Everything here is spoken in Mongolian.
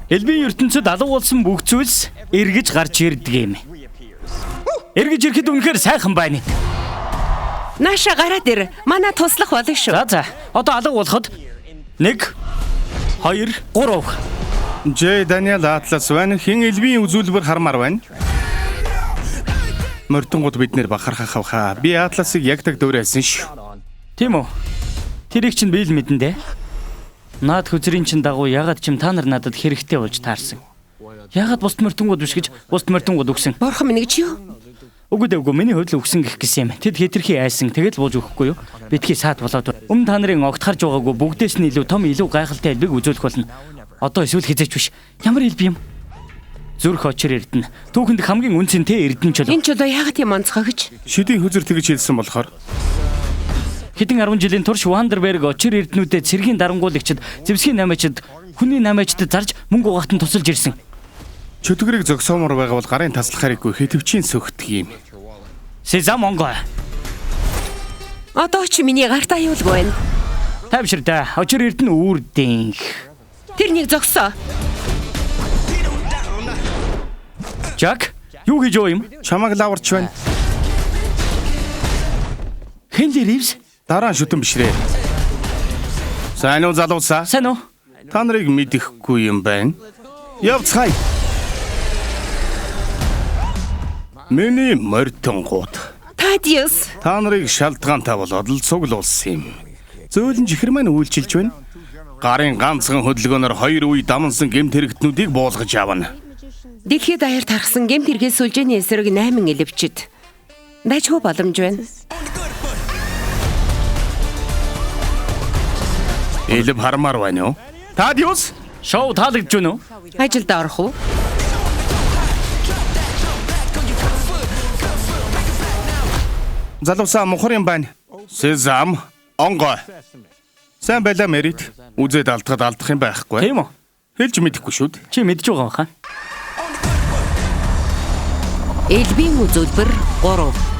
Элбийн ертөнцид алга болсон бүх зүйлс эргэж гарч ирдэг юм. Эргэж ирэхэд үнэхээр сайхан байна. Нааша гараад ир. Манай туслах болно шүү. За. Одоо алга болоход 1 2 3. Жэ Даниэл Атлас байна. Хин элбийн үзүүлбэр хармаар байна. Мөртөнгүүд бид нэр бахархах хавхаа. Би Атласыг яг так дөөрөөсөн шүү. Тийм үү? Тэрийг чинь би л мэдэн дээ. Наад хүзрийн чин дагуу ягаад ч юм та нар надад хэрэгтэй болж таарсан. Ягаад бусд мөртөнгүүд биш гэж бусд мөртөнгүүд өгсөн. Бурхан минь гэж юу? Үгүй дээ, миний хувьд л өгсөн гэх гэсэн юм. Тэд хэтэрхий айсан. Тэгэл бууж өгөхгүй юу? Битгий саад болоод. Өмнө та нарын огт харж байгаагүй бүгдээс нь илүү том илүү гайхалтай элбэг үзүүлэх болно. Одоо эсвэл хизээч биш. Ямар элбэг юм? Зүрх очир эрдэнэ. Түүхэнд хамгийн үнцэнтэй эрдэнэ ч болов. Энэ ч одоо ягаад юм онцгой гэж? Шидийн хүзэр тэгж хэлсэн болохоор Хэдэн 10 жилийн турш Вандерберг очир эрдэнүүдэд цэргийн дарангуулагчид, зэвсгийн намайчид, хүний намайчдад зарж мөнгө угаахтан тусалж ирсэн. чөтгөрийг зогсоомор байгаа бол гарын таслахааргүй хэтвчийн сөхдөг юм. Сезам онгой. Одоо ч миний гарт аюулгүй байна. Тавширда. Очир эрдэнэ үүрдэн. Тэр нэг зогсоо. Жак, юу хийж юу юм? Чамаг лаварч байна. Хенли Ривз? Дараа нь шүтэн бишрээ. Сайн уу залуусаа? Сайн уу? Та нарыг мэдэхгүй юм байна. Явцгаая. Миний морьтонгууд. Тадиус. Та нарыг шалтгаантай болоод л цуглуулсан юм. Зөөлөн чихэр маань үйлчилж байна. Гарын ганцхан хөдөлгөөнөөр 2 үе дамнсан гэмт хэрэгтнүүдийг буулгаж авна. Дэлхийд даяар тархсан гэмт хэрэгээ сүлжээний эсрэг 8 элевчид. Дайчгүй боломж байна. Элэв хармаар байна уу? Тадиус, Шоу таалагдж байна уу? Ажилд орох уу? залуусаа мухар юм байна. Сезам, онгой. Сайн байлаа Мэрит. Үзээд алдахад алдах юм байхгүй. Тийм үү? Хэлж мэдэхгүй шүү дээ. Чи мэдж байгаа хаа? Элбийн үзүүлбэр 3.